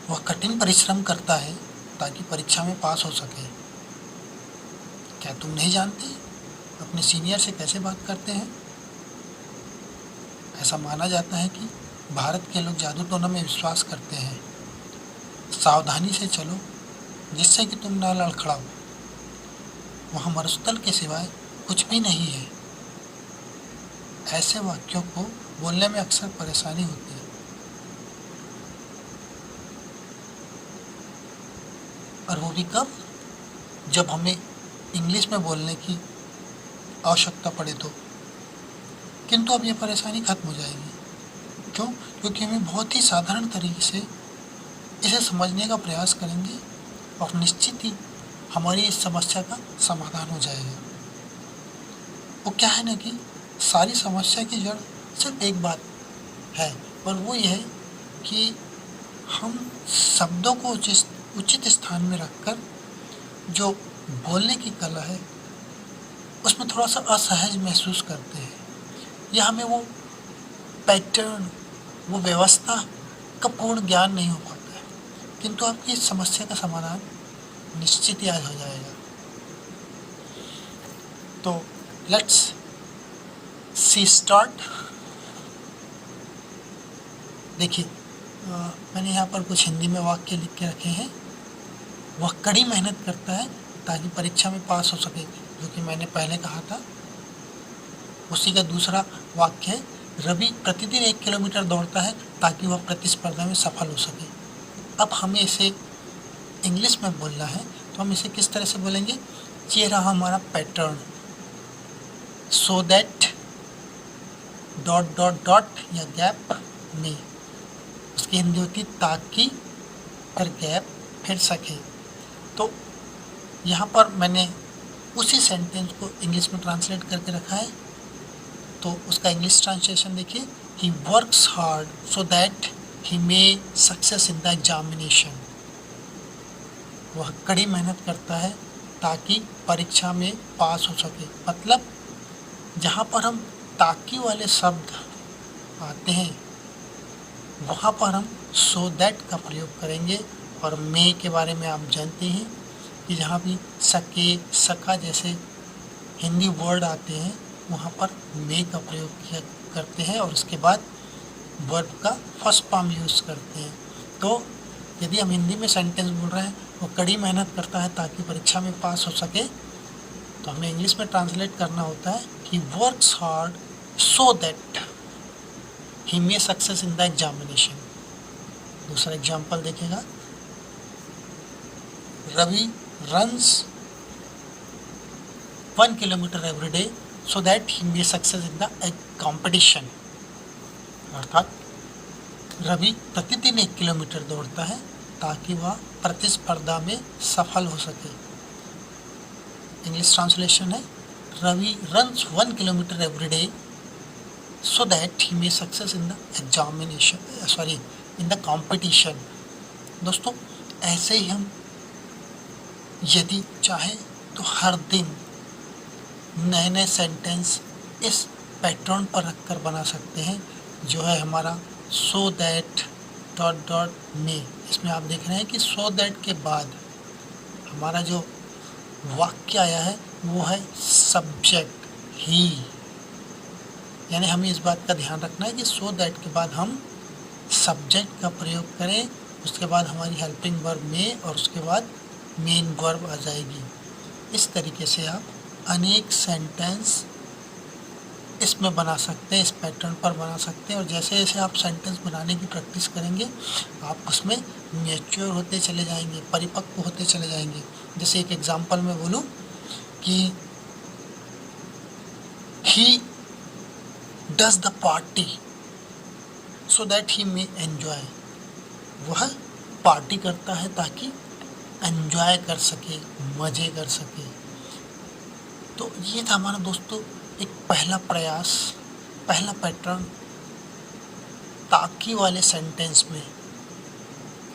वह कठिन परिश्रम करता है ताकि परीक्षा में पास हो सके। क्या तुम नहीं जानते अपने सीनियर से कैसे बात करते हैं? ऐसा माना जाता है कि भारत के लोग जादू टोना में विश्वास करते हैं। सावधानी से चलो जिससे कि तुम ना लड़खड़ाओ। वहाँ मरुस्थल के सिवाय कुछ भी नहीं है। ऐसे वाक्यों को बोलने में अक्सर परेशानी होती है, और वो भी कब? जब हमें इंग्लिश में बोलने की आवश्यकता पड़े तो। किंतु अब ये परेशानी खत्म हो जाएगी। क्यों? क्योंकि हमें बहुत ही साधारण तरीके से इसे समझने का प्रयास करेंगे और निश्चित ही हमारी इस समस्या का समाधान हो जाएगा। वो क्या है ना कि सारी समस्या की जड़ सिर्फ एक बात है, और वो ये है कि हम शब्दों को उचित स्थान में रखकर जो बोलने की कला है उसमें थोड़ा सा असहज महसूस करते हैं, या हमें वो पैटर्न, वो व्यवस्था का पूर्ण ज्ञान नहीं हो पाता है। किंतु आपकी इस समस्या का समाधान निश्चित ही आज हो जाएगा। तो लेट्स सी स्टार्ट। देखिए, मैंने यहाँ पर कुछ हिंदी में वाक्य लिख के रखे हैं। वह कड़ी मेहनत करता है ताकि परीक्षा में पास हो सके, जो कि मैंने पहले कहा था। उसी का दूसरा वाक्य है, रवि प्रतिदिन 1 किलोमीटर दौड़ता है ताकि वह प्रतिस्पर्धा में सफल हो सके। अब हमें इसे इंग्लिश में बोलना है, तो हम इसे किस तरह से बोलेंगे? ये रहा हमारा pattern. So that dot dot dot या गैप में, उसकी हिंदी होती ताकि फिर गैप फिर सके। तो यहाँ पर मैंने उसी सेंटेंस को इंग्लिश में ट्रांसलेट करके रखा है। तो उसका इंग्लिश ट्रांसलेशन देखिए, he works hard so that he may success in the examination. वह कड़ी मेहनत करता है ताकि परीक्षा में पास हो सके। मतलब जहाँ पर हम ताकि वाले शब्द आते हैं वहाँ पर हम सो दैट का प्रयोग करेंगे। और मे के बारे में आप जानते हैं कि जहाँ भी सके, सका जैसे हिंदी वर्ड आते हैं वहाँ पर मे का प्रयोग किया करते हैं, और उसके बाद वर्ब का फर्स्ट फॉर्म यूज़ करते हैं। तो यदि हम हिंदी में सेंटेंस बोल रहे हैं वो कड़ी मेहनत करता है ताकि परीक्षा में पास हो सके, तो हमें इंग्लिश में ट्रांसलेट करना होता है कि works hard so that he may success in the examination. दूसरा एग्जाम्पल देखिएगा, Ravi runs 1 kilometre every day so that he may success in the competition. अर्थात रवि प्रतिदिन 1 किलोमीटर दौड़ता है ताकि वह प्रतिस्पर्धा में सफल हो सके। इंग्लिश ट्रांसलेशन है, Ravi runs 1 kilometre every day so that he may success in the examination, in the competition। दोस्तों, ऐसे ही हम यदि चाहें तो हर दिन नए नए सेंटेंस इस पैटर्न पर रखकर बना सकते हैं, जो है हमारा सो दैट डॉट डॉट में। इसमें आप देख रहे हैं कि सो दैट के बाद हमारा जो वाक्य आया है वो है सब्जेक्ट ही, यानी हमें इस बात का ध्यान रखना है कि सो दैट के बाद हम सब्जेक्ट का प्रयोग करें, उसके बाद हमारी हेल्पिंग वर्ब में, और उसके बाद मेन वर्ब आ जाएगी। इस तरीके से आप अनेक सेंटेंस इसमें बना सकते हैं, इस पैटर्न पर बना सकते हैं। और जैसे जैसे आप सेंटेंस बनाने की प्रैक्टिस करेंगे आप उसमें मैच्योर होते चले जाएंगे, परिपक्व होते चले जाएंगे। जैसे एक एग्जांपल में बोलूँ कि he does the party so that he may enjoy. वह पार्टी करता है ताकि एन्जॉय कर सके, मज़े कर सके। तो ये था हमारा दोस्तों एक पहला प्रयास, पहला पैटर्न ताकि वाले सेंटेंस में।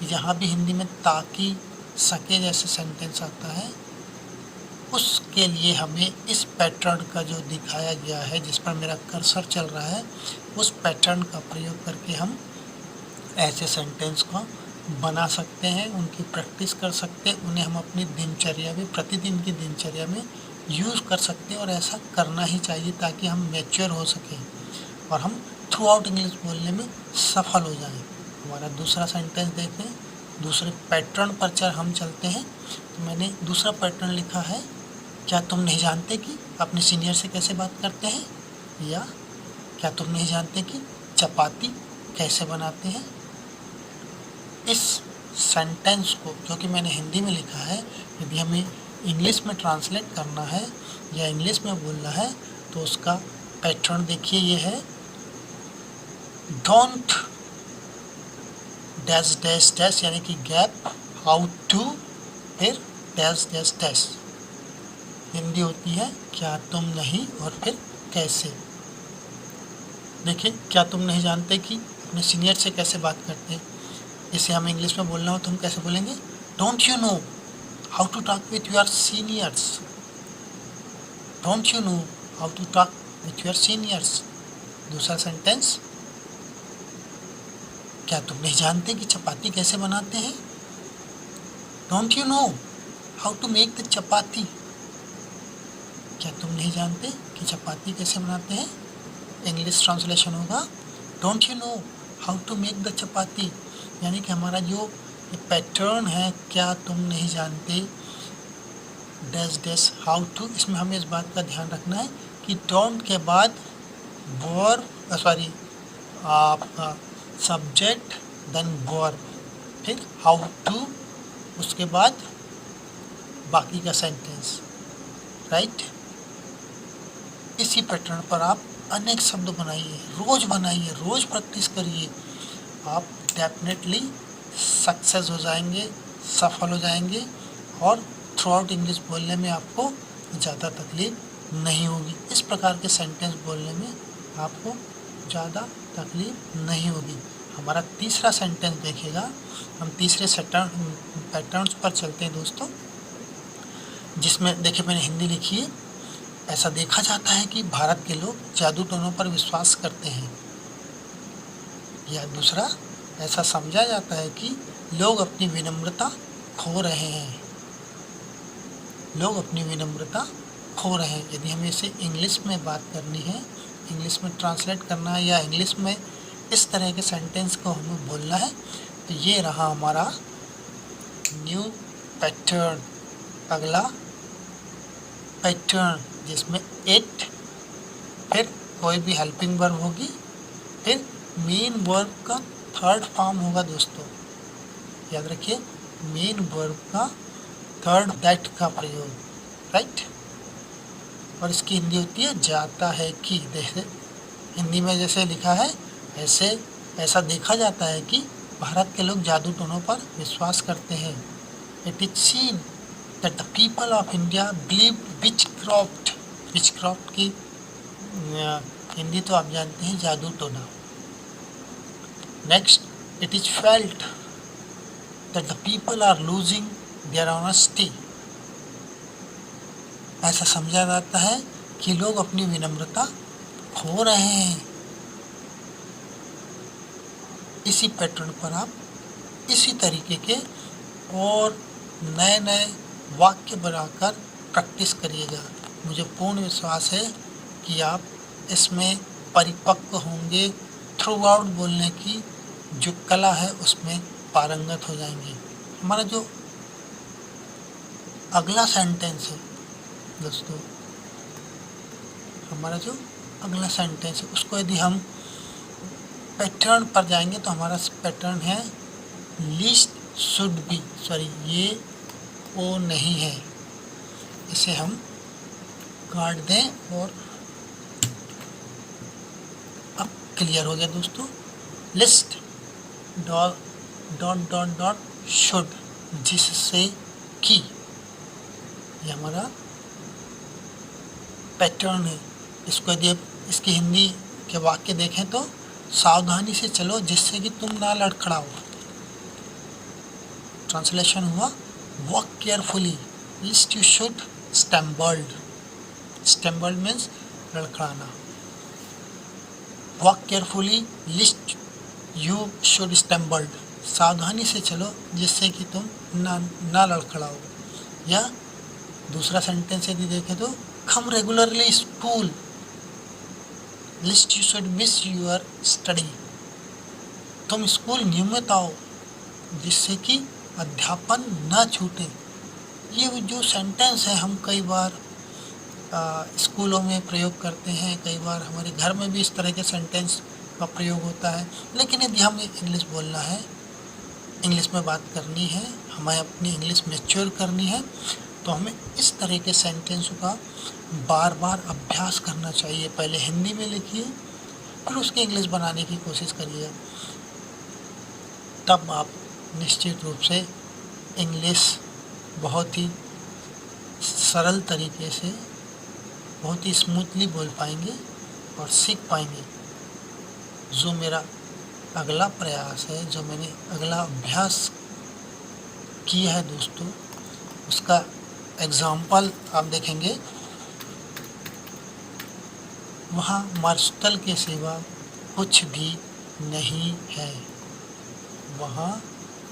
यहाँ भी हिंदी में ताकि, सके जैसे सेंटेंस आता है, उसके लिए हमें इस पैटर्न का जो दिखाया गया है, जिस पर मेरा कर्सर चल रहा है, उस पैटर्न का प्रयोग करके हम ऐसे सेंटेंस को बना सकते हैं, उनकी प्रैक्टिस कर सकते हैं, उन्हें हम अपनी दिनचर्या में, प्रतिदिन की दिनचर्या में यूज़ कर सकते हैं और ऐसा करना ही चाहिए ताकि हम मैच्योर हो सकें और हम थ्रू आउट इंग्लिश बोलने में सफल हो जाएं। हमारा दूसरा सेंटेंस देखें, दूसरे पैटर्न पर हम चलते हैं। तो मैंने दूसरा पैटर्न लिखा है, क्या तुम नहीं जानते कि अपने सीनियर से कैसे बात करते हैं, या क्या तुम नहीं जानते कि चपाती कैसे बनाते हैं। इस सेंटेंस को जो कि मैंने हिंदी में लिखा है, यदि हमें इंग्लिश में ट्रांसलेट करना है या इंग्लिश में बोलना है तो उसका पैटर्न देखिए, ये है डोंट डैश डैश डैश यानी कि गैप, हाउ टू, फिर डैश डैश डैश। हिंदी होती है क्या तुम नहीं और फिर कैसे। देखिए, क्या तुम नहीं जानते कि अपने सीनियर से कैसे बात करते हैं। इसे हम इंग्लिश में बोलना हो तो हम कैसे बोलेंगे, don't you know how to talk with your seniors. Don't you know how to talk with your seniors. दूसरा सेंटेंस, क्या तुम नहीं जानते कि चपाती कैसे बनाते हैं। Don't you know how to make the chapati. क्या तुम नहीं जानते कि चपाती कैसे बनाते हैं। इंग्लिश ट्रांसलेशन होगा, don't you know how to make the chapati. यानी कि हमारा जो पैटर्न है, क्या तुम नहीं जानते डैश डैश हाउ टू, इसमें हमें इस बात का ध्यान रखना है कि डोंट के बाद वर्ब, सॉरी आपका सब्जेक्ट, देन वर्ब, फिर हाउ टू, उसके बाद बाकी का सेंटेंस, राइट। इसी पैटर्न पर आप अनेक शब्द बनाइए, रोज़ प्रैक्टिस करिए, आप डेफिनेटली सक्सेस हो जाएंगे, सफल हो जाएंगे और थ्रू आउट इंग्लिश बोलने में आपको ज़्यादा तकलीफ नहीं होगी। इस प्रकार के सेंटेंस बोलने में आपको ज़्यादा तकलीफ नहीं होगी। हमारा तीसरा सेंटेंस देखिएगा, हम तीसरे पैटर्न्स पर चलते हैं दोस्तों, जिसमें देखिए मैंने हिंदी लिखी है, ऐसा देखा जाता है कि भारत के लोग जादू टोनों पर विश्वास करते हैं। या दूसरा, ऐसा समझा जाता है कि लोग अपनी विनम्रता खो रहे हैं। लोग अपनी विनम्रता खो रहे हैं। यदि हमें इसे इंग्लिश में बात करनी है, इंग्लिश में ट्रांसलेट करना है या इंग्लिश में इस तरह के सेंटेंस को हमें बोलना है, तो ये रहा हमारा न्यू पैटर्न। अगला पैटर्न जिसमें इट, फिर कोई भी हेल्पिंग वर्ब होगी, फिर मेन वर्ब का थर्ड फॉर्म होगा दोस्तों, याद रखिए, मेन वर्ब का थर्ड दैट का प्रयोग, राइट। और इसकी हिंदी होती है जाता है कि। जैसे हिंदी में जैसे लिखा है, ऐसा देखा जाता है कि भारत के लोग जादू टोनों पर विश्वास करते हैं। It is seen that the people of India believe witchcraft. Witchcraft की हिंदी तो आप जानते हैं, जादू टोना। Next, it is felt that the people are losing their honesty. ऐसा समझा जाता है कि लोग अपनी विनम्रता खो रहे हैं। इसी पैटर्न पर आप इसी तरीके के और नए नए वाक्य बनाकर प्रैक्टिस करिएगा। मुझे पूर्ण विश्वास है कि आप इसमें परिपक्व होंगे, थ्रू आउट बोलने की जो कला है उसमें पारंगत हो जाएंगे। हमारा जो अगला सेंटेंस है दोस्तों, हमारा जो अगला सेंटेंस है उसको यदि हम पैटर्न पर जाएंगे तो हमारा पैटर्न है लीस्ट शुड बी, सॉरी ये ओ नहीं है, इसे हम काट दें और अब क्लियर हो गया दोस्तों। List dot dot dot should, जिससे कि, ये हमारा पैटर्न है। इसको यदि आप इसकी हिंदी के वाक्य देखें तो सावधानी से चलो जिससे कि तुम ना लड़खड़ाओ। ट्रांसलेशन हुआ, walk carefully lest you should stumbled. Stumbled means लड़खड़ाना। Walk carefully lest you should stumbled, सावधानी से चलो जिससे कि तुम ना लड़खड़ाओ। या दूसरा सेंटेंस यदि देखें तो come regularly school lest you should miss your study. तुम स्कूल नियमित आओ जिससे कि अध्यापन न छूटे। ये जो सेंटेंस है हम कई बार स्कूलों में प्रयोग करते हैं, कई बार हमारे घर में भी इस तरह के सेंटेंस का प्रयोग होता है। लेकिन यदि हमें इंग्लिश बोलना है, इंग्लिश में बात करनी है, हमें अपनी इंग्लिश मैच्योर करनी है, तो हमें इस तरह के सेंटेंसों का बार बार अभ्यास करना चाहिए। पहले हिंदी में लिखिए, फिर उसकी इंग्लिश बनाने की कोशिश करिए, तब आप निश्चित रूप से इंग्लिश बहुत ही सरल तरीके से, बहुत ही स्मूथली बोल पाएंगे और सीख पाएंगे। जो मेरा अगला प्रयास है, जो मैंने अगला अभ्यास किया है दोस्तों, उसका एग्जाम्पल आप देखेंगे। वहाँ मरुस्थल के सिवा कुछ भी नहीं है। वहाँ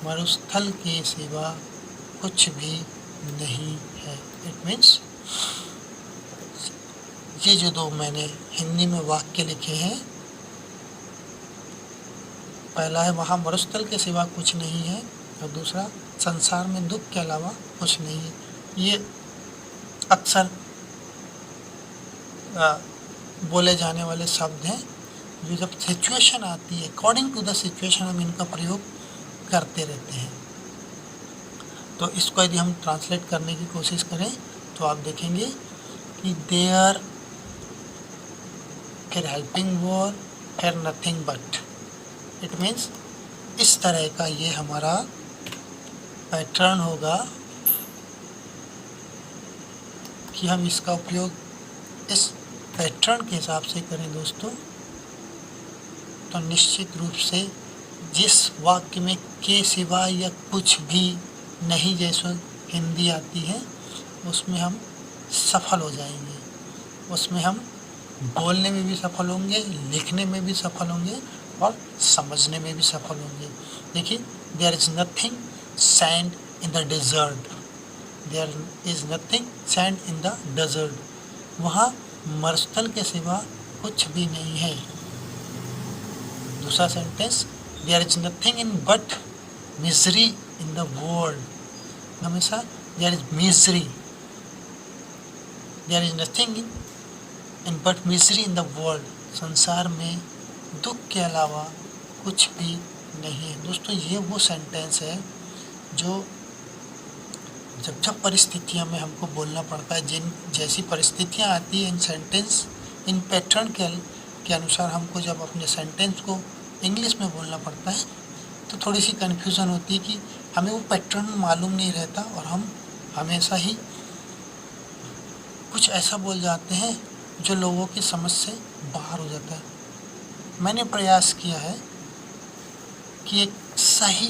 मरुस्थल के सिवा कुछ भी नहीं है। इट मीन्स ये जो दो मैंने हिंदी में वाक्य लिखे हैं, पहला है वहाँ मरुस्थल के सिवा कुछ नहीं है, और दूसरा संसार में दुख के अलावा कुछ नहीं है। ये अक्सर बोले जाने वाले शब्द हैं जो जब सिचुएशन आती है, अकॉर्डिंग टू द सिचुएशन हम इनका प्रयोग करते रहते हैं। तो इसको यदि हम ट्रांसलेट करने की कोशिश करें तो आप देखेंगे कि देयर, फिर हेल्पिंग वर्ड, फिर नथिंग बट। इट मीन्स इस तरह का ये हमारा पैटर्न होगा कि हम इसका उपयोग इस पैटर्न के हिसाब से करें दोस्तों, तो निश्चित रूप से जिस वाक्य में के सिवा या कुछ भी नहीं जैसे हिंदी आती है, उसमें हम सफल हो जाएंगे। उसमें हम बोलने में भी सफल होंगे, लिखने में भी सफल होंगे और समझने में भी सफल होंगे। देखिए, there is nothing sand in the desert. There is nothing sand in the desert. वहाँ मरुस्थल के सिवा कुछ भी नहीं है। दूसरा sentence, there is nothing in but misery in the world. हमेशा there is misery, there is nothing in but misery in the world. संसार में दुख के अलावा कुछ भी नहीं है। दोस्तों, ये वो सेंटेंस है जो जब परिस्थितियों में हमको बोलना पड़ता है, जिन जैसी परिस्थितियाँ आती हैं, इन सेंटेंस, इन पैटर्न के अनुसार हमको जब अपने सेंटेंस को इंग्लिश में बोलना पड़ता है तो थोड़ी सी कन्फ्यूज़न होती है कि हमें वो पैटर्न मालूम नहीं रहता और हम हमेशा ही कुछ ऐसा बोल जाते हैं जो लोगों की समझ से बाहर हो जाता है। मैंने प्रयास किया है कि एक सही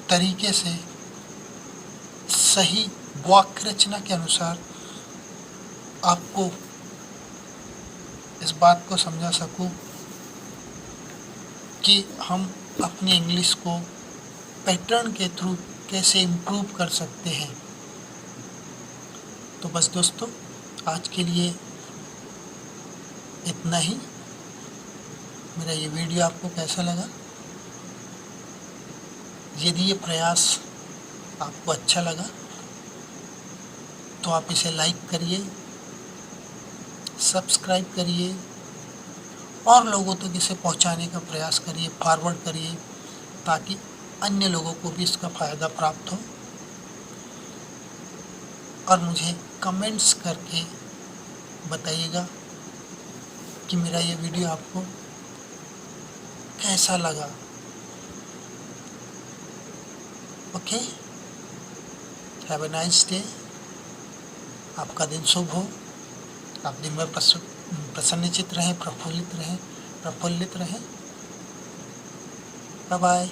तरीके से, सही वाक्य रचना के अनुसार आपको इस बात को समझा सकूं कि हम अपनी इंग्लिश को पैटर्न के थ्रू कैसे इम्प्रूव कर सकते हैं। तो बस दोस्तों, आज के लिए इतना ही। मेरा ये वीडियो आपको कैसा लगा? यदि ये प्रयास आपको अच्छा लगा तो आप इसे लाइक करिए, सब्सक्राइब करिए और लोगों तक इसे पहुंचाने का प्रयास करिए, फॉरवर्ड करिए, ताकि अन्य लोगों को भी इसका फ़ायदा प्राप्त हो। और मुझे कमेंट्स करके बताइएगा कि मेरा ये वीडियो आपको कैसा लगा। Okay, have a nice day. आपका दिन शुभ हो, आप दिन भर प्रसन्नचित्त रहें, प्रफुल्लित रहें। Bye bye.